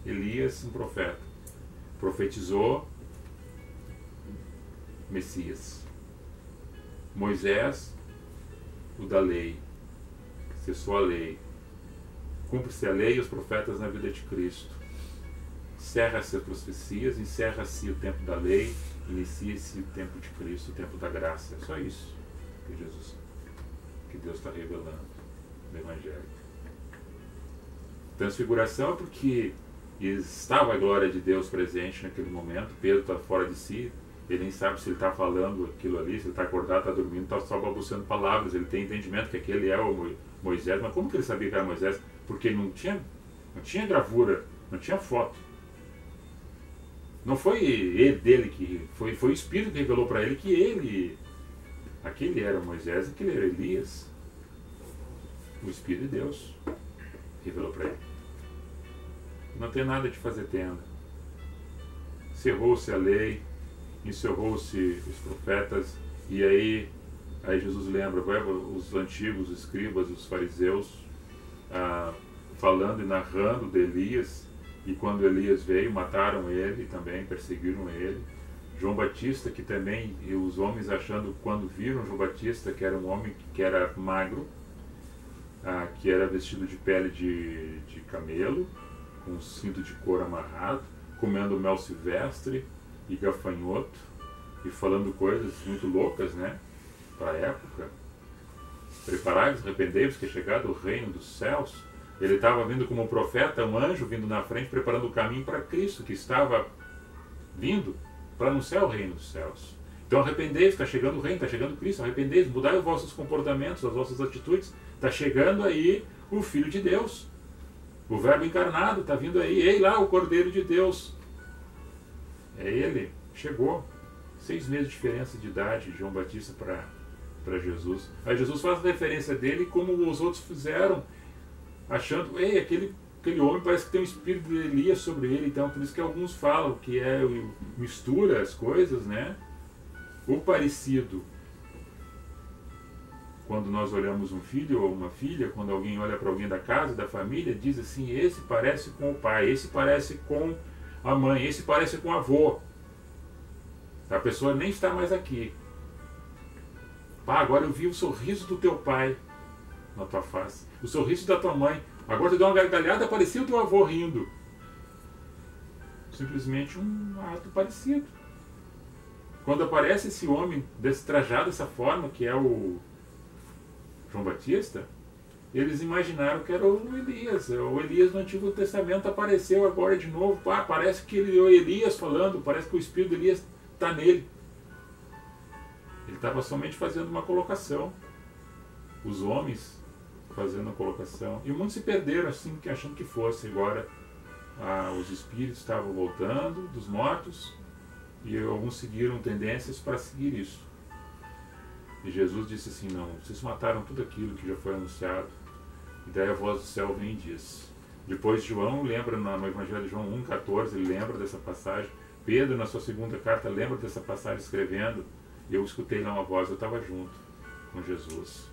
Elias, um profeta. Profetizou Messias. Moisés, o da lei. Cessou a lei. Cumpre-se a lei e os profetas na vida de Cristo. Encerra-se as profecias, encerra-se o tempo da lei, inicia-se o tempo de Cristo, o tempo da graça. É só isso que Deus está revelando no Evangelho. Transfiguração é porque estava a glória de Deus presente naquele momento. Pedro está fora de si, ele nem sabe se ele está falando aquilo ali, se ele está acordado, está dormindo, está só balbuciando palavras. Ele tem entendimento que aquele é o Moisés, mas como que ele sabia que era Moisés? Porque não tinha gravura, não tinha foto. Não foi ele dele que foi o Espírito que revelou para ele que aquele era Moisés e aquele era Elias. O Espírito de Deus revelou para ele. Não tem nada de fazer tenda. Encerrou-se a lei, encerrou-se os profetas, e aí Jesus lembra os antigos escribas, os fariseus, falando e narrando de Elias, e quando Elias veio, mataram ele também, perseguiram ele. João Batista, que também, e os homens achando, quando viram João Batista, que era um homem que era magro, que era vestido de pele de camelo, com um cinto de couro amarrado, comendo mel silvestre e gafanhoto, e falando coisas muito loucas, né, para a época. Preparai-vos, arrependei-vos, que é chegado o reino dos céus. Ele estava vindo como um profeta, um anjo vindo na frente, preparando o caminho para Cristo, que estava vindo para anunciar o reino dos céus. Então arrependei-vos, está chegando o reino, está chegando Cristo, arrependei-vos, mudai os vossos comportamentos, as vossas atitudes, está chegando aí o Filho de Deus, o Verbo encarnado, está vindo aí, ei lá o Cordeiro de Deus. É ele, chegou. 6 meses de diferença de idade de João Batista para Jesus. Aí Jesus faz referência dele como os outros fizeram, achando, ei, aquele homem parece que tem um espírito de Elias sobre ele. Então por isso que alguns falam que mistura as coisas, né? O parecido, quando nós olhamos um filho ou uma filha, quando alguém olha para alguém da casa, da família, diz assim, esse parece com o pai, esse parece com a mãe, esse parece com o avô. A pessoa nem está mais aqui. Pá, agora eu vi o sorriso do teu pai na tua face, o sorriso da tua mãe, agora tu deu uma gargalhada, parecia o teu avô rindo. Simplesmente um ato parecido. Quando aparece esse homem trajado dessa forma, que é o João Batista, eles imaginaram que era o Elias. O Elias no Antigo Testamento apareceu agora de novo. Parece que ele é o Elias falando, parece que o Espírito de Elias está nele. Ele estava somente fazendo uma colocação. Os homens fazendo a colocação. E muitos se perderam assim, achando que fosse. Agora os espíritos estavam voltando dos mortos e alguns seguiram tendências para seguir isso. E Jesus disse assim, não, vocês mataram tudo aquilo que já foi anunciado. E daí a voz do céu vem e diz. Depois João lembra, no Evangelho de João 1,14, ele lembra dessa passagem. Pedro, na sua segunda carta, lembra dessa passagem escrevendo. Eu escutei lá uma voz, eu estava junto com Jesus.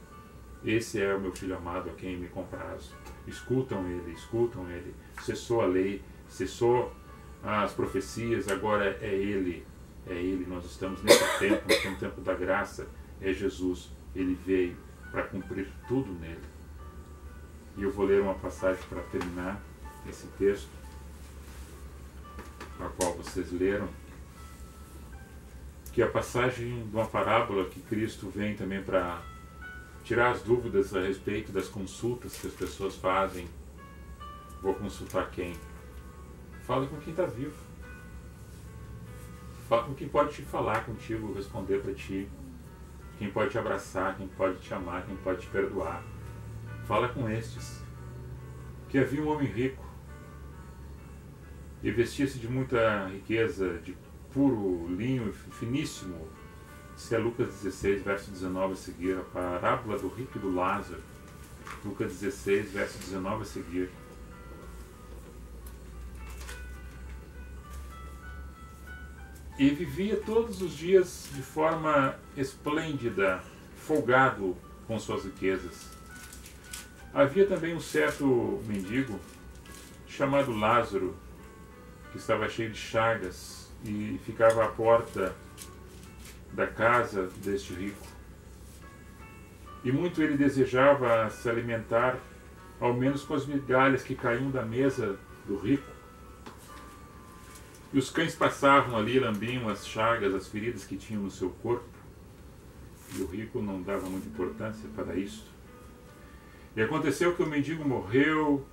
Esse é o meu filho amado, a quem me comprazo. Escutam ele. Cessou a lei, cessou as profecias, agora é ele. É ele, nós estamos nesse tempo, no tempo da graça. É Jesus, ele veio para cumprir tudo nele. E eu vou ler uma passagem para terminar esse texto, a qual vocês leram, que é a passagem de uma parábola que Cristo vem também para tirar as dúvidas a respeito das consultas que as pessoas fazem. Vou consultar quem? Fala com quem está vivo. Fala com quem pode te falar contigo, responder para ti. Quem pode te abraçar, quem pode te amar, quem pode te perdoar. Fala com estes. Que havia um homem rico e vestia-se de muita riqueza, de puro linho finíssimo. Isso é Lucas 16, verso 19 a seguir, a parábola do rico e do Lázaro. Lucas 16, verso 19 a seguir. E vivia todos os dias de forma esplêndida, folgado com suas riquezas. Havia também um certo mendigo, chamado Lázaro, que estava cheio de chagas e ficava à porta da casa deste rico. E muito ele desejava se alimentar, ao menos com as migalhas que caíam da mesa do rico. E os cães passavam ali, lambiam as chagas, as feridas que tinham no seu corpo. E o rico não dava muita importância para isso. E aconteceu que o mendigo morreu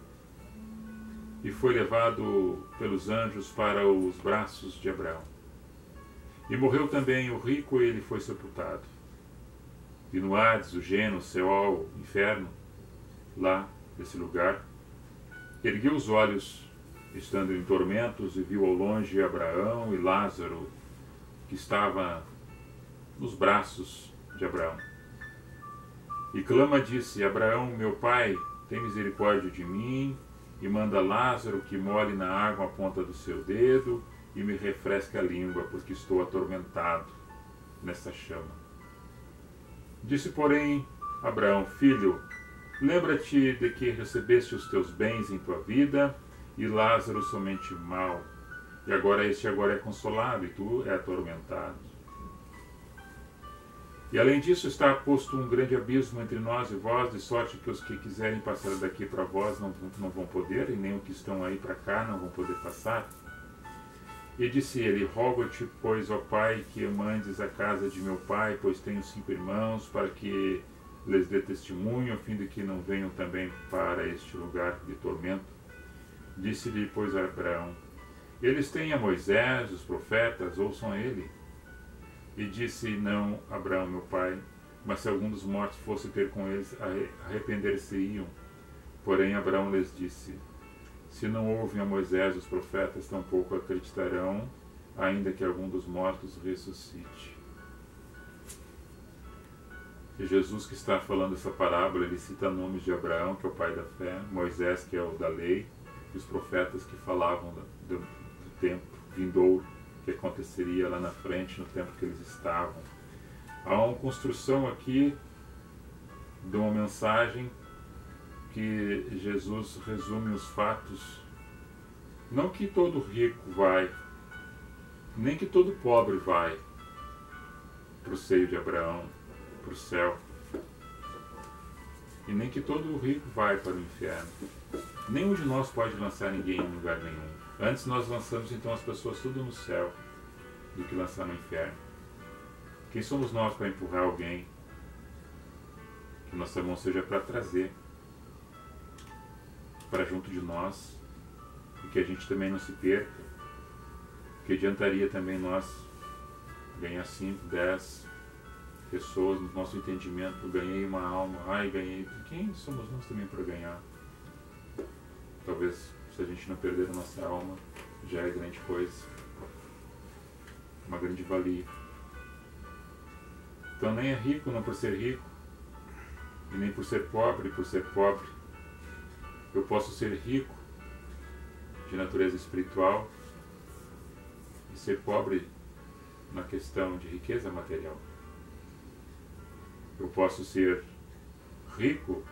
e foi levado pelos anjos para os braços de Abraão. E morreu também o rico e ele foi sepultado. E no Hades, o Gênero, o Seol, o inferno, lá, nesse lugar, ergueu os olhos, estando em tormentos, e viu ao longe Abraão e Lázaro, que estava nos braços de Abraão. E clama, disse: Abraão, meu pai, tem misericórdia de mim, e manda Lázaro que molhe na água a ponta do seu dedo e me refresque a língua, porque estou atormentado nessa chama. Disse, porém, Abraão: filho, lembra-te de que recebeste os teus bens em tua vida, e Lázaro somente mal, e agora este é consolado, e tu é atormentado. E além disso está posto um grande abismo entre nós e vós, de sorte que os que quiserem passar daqui para vós não vão poder, e nem os que estão aí para cá não vão poder passar. E disse ele: rogo-te, pois, ó pai, que mandes a casa de meu pai, pois tenho 5 irmãos, para que lhes dê testemunho, a fim de que não venham também para este lugar de tormento. Disse-lhe, pois, Abraão: eles têm a Moisés, os profetas, ouçam a ele. E disse: não, Abraão, meu pai, mas se algum dos mortos fosse ter com eles, arrepender-se-iam. Porém, Abraão lhes disse: se não ouvem a Moisés os profetas, tampouco acreditarão, ainda que algum dos mortos ressuscite. E Jesus, que está falando essa parábola, ele cita nomes de Abraão, que é o pai da fé, Moisés, que é o da lei, e os profetas que falavam do tempo vindouro, que aconteceria lá na frente, no tempo que eles estavam. Há uma construção aqui de uma mensagem que Jesus resume os fatos. Não que todo rico vai, nem que todo pobre vai para o seio de Abraão, para o céu, e nem que todo rico vai para o inferno. Nenhum de nós pode lançar ninguém em lugar nenhum. Antes nós lançamos então as pessoas tudo no céu do que lançar no inferno. Quem somos nós para empurrar alguém? Que nossa mão seja para trazer para junto de nós, e que a gente também não se perca. Que adiantaria também nós ganhar 5, 10 pessoas no nosso entendimento? Ganhei uma alma, ganhei. Quem somos nós também para ganhar? Talvez, se a gente não perder a nossa alma, já é grande coisa, uma grande valia. Então nem é rico não por ser rico, e nem por ser pobre Eu posso ser rico de natureza espiritual e ser pobre na questão de riqueza material. Eu posso ser rico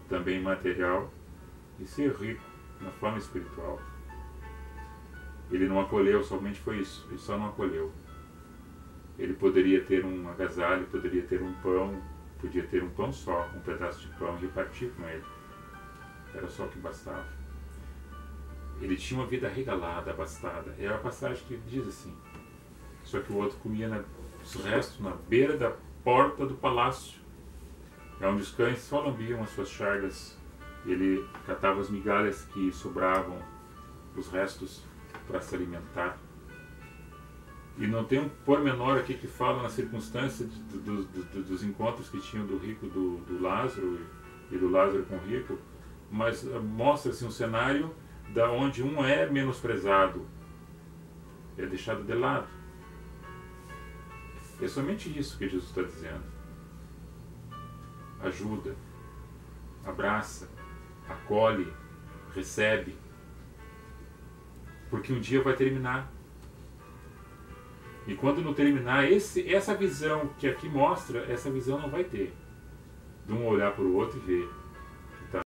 também material e ser rico na forma espiritual. Ele não acolheu, somente foi isso, ele só não acolheu. Ele poderia ter um agasalho, poderia ter um pão, podia ter um pão só, um pedaço de pão e repartir com ele. Era só o que bastava. Ele tinha uma vida regalada, abastada. É a passagem que diz assim. Só que o outro comia os restos na beira da porta do palácio, onde os cães só lambiam as suas chagas. Ele catava as migalhas que sobravam, os restos, para se alimentar. E não tem um pormenor aqui que fala na circunstância dos encontros que tinham do rico do Lázaro e do Lázaro com o rico, mas mostra-se um cenário da onde um é menosprezado, é deixado de lado. É somente isso que Jesus está dizendo. Ajuda, abraça, acolhe, recebe, porque um dia vai terminar. E quando não terminar, essa visão que aqui mostra, essa visão não vai ter. De um olhar para o outro e ver.